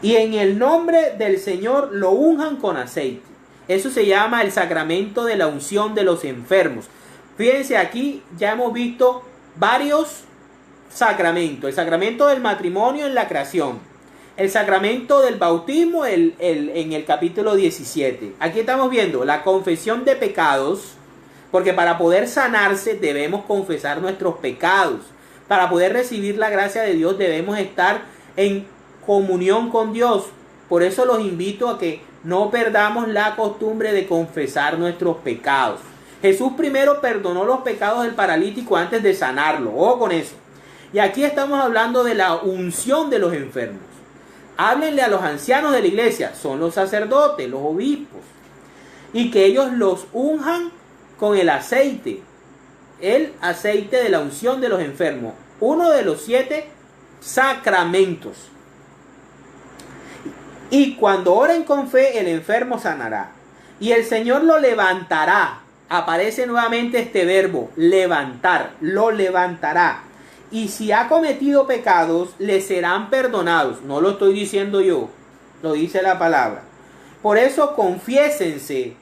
Y en el nombre del Señor lo unjan con aceite. Eso se llama el sacramento de la unción de los enfermos. Fíjense, aquí ya hemos visto varios sacramentos. El sacramento del matrimonio en la creación. El sacramento del bautismo en el capítulo 17. Aquí estamos viendo la confesión de pecados, porque para poder sanarse debemos confesar nuestros pecados. Para poder recibir la gracia de Dios debemos estar en comunión con Dios. Por eso los invito a que no perdamos la costumbre de confesar nuestros pecados. Jesús primero perdonó los pecados del paralítico antes de sanarlo. Ojo con eso. Y aquí estamos hablando de la unción de los enfermos. Háblenle a los ancianos de la iglesia, son los sacerdotes, los obispos, y que ellos los unjan con el aceite de la unción de los enfermos, uno de los 7 sacramentos. Y cuando oren con fe, el enfermo sanará, y el Señor lo levantará. Aparece nuevamente este verbo, levantar, lo levantará. Y si ha cometido pecados, le serán perdonados. No lo estoy diciendo yo, lo dice la palabra. Por eso confiésense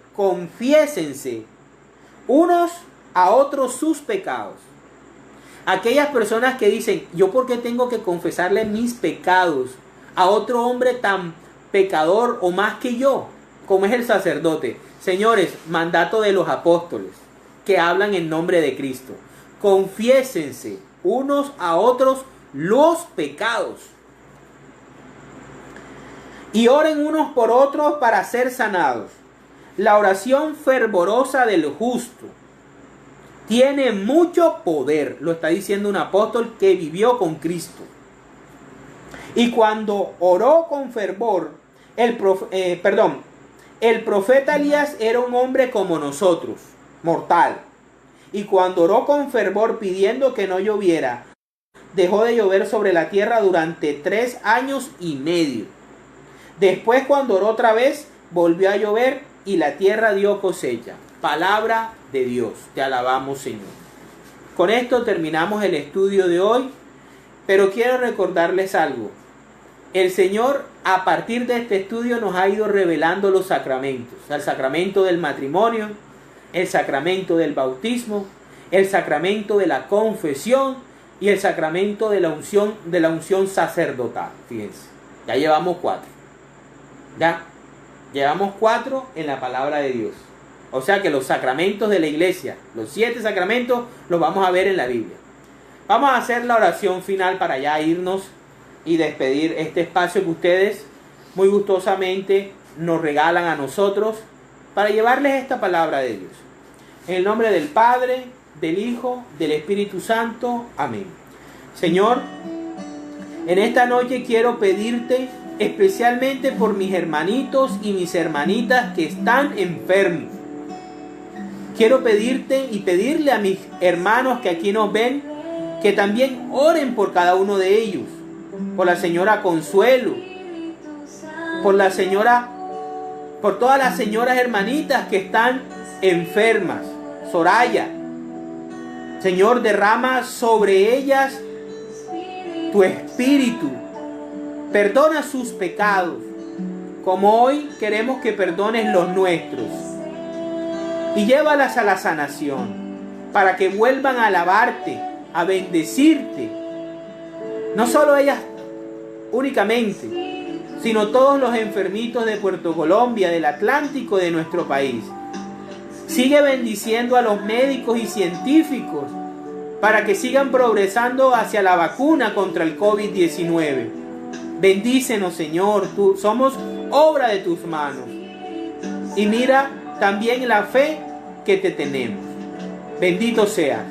unos a otros sus pecados. Aquellas personas que dicen, ¿yo por qué tengo que confesarle mis pecados a otro hombre tan pecador o más que yo, como es el sacerdote? Señores, mandato de los apóstoles que hablan en nombre de Cristo. Confiésense unos a otros los pecados y oren unos por otros para ser sanados. La oración fervorosa del justo tiene mucho poder, lo está diciendo un apóstol que vivió con Cristo. Y cuando oró con fervor, el profeta Elías era un hombre como nosotros, mortal. Y cuando oró con fervor pidiendo que no lloviera, dejó de llover sobre la tierra durante 3 años y medio. Después, cuando oró otra vez, volvió a llover y la tierra dio cosecha. Palabra de Dios. Te alabamos, Señor. Con esto terminamos el estudio de hoy, pero quiero recordarles algo. El Señor, a partir de este estudio, nos ha ido revelando los sacramentos. El sacramento del matrimonio, el sacramento del bautismo, el sacramento de la confesión y el sacramento de la unción sacerdotal. Fíjense, ya llevamos 4. Ya llevamos 4 en la palabra de Dios. O sea que los sacramentos de la iglesia, los 7 sacramentos, los vamos a ver en la Biblia. Vamos a hacer la oración final para ya irnos y despedir este espacio que ustedes muy gustosamente nos regalan a nosotros para llevarles esta palabra de Dios. En el nombre del Padre, del Hijo, del Espíritu Santo. Amén. Señor, en esta noche quiero pedirte especialmente por mis hermanitos y mis hermanitas que están enfermos. Quiero pedirte y pedirle a mis hermanos que aquí nos ven que también oren por cada uno de ellos. Por la señora Consuelo, por todas las señoras hermanitas que están enfermas. Soraya, Señor, derrama sobre ellas tu espíritu. Perdona sus pecados, como hoy queremos que perdones los nuestros. Y llévalas a la sanación, para que vuelvan a alabarte, a bendecirte. No solo ellas únicamente, sino todos los enfermitos de Puerto Colombia, del Atlántico, de nuestro país. Sigue bendiciendo a los médicos y científicos para que sigan progresando hacia la vacuna contra el COVID-19. Bendícenos, Señor, somos obra de tus manos. Y mira también la fe que te tenemos. Bendito seas.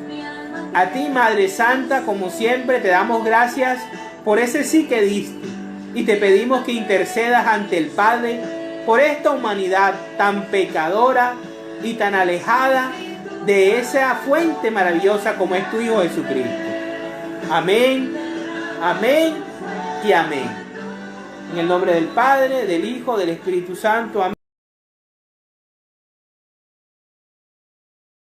A ti, Madre Santa, como siempre, te damos gracias por ese sí que diste. Y te pedimos que intercedas ante el Padre por esta humanidad tan pecadora y tan alejada de esa fuente maravillosa como es tu Hijo Jesucristo. Amén, amén y amén. En el nombre del Padre, del Hijo, del Espíritu Santo. Amén.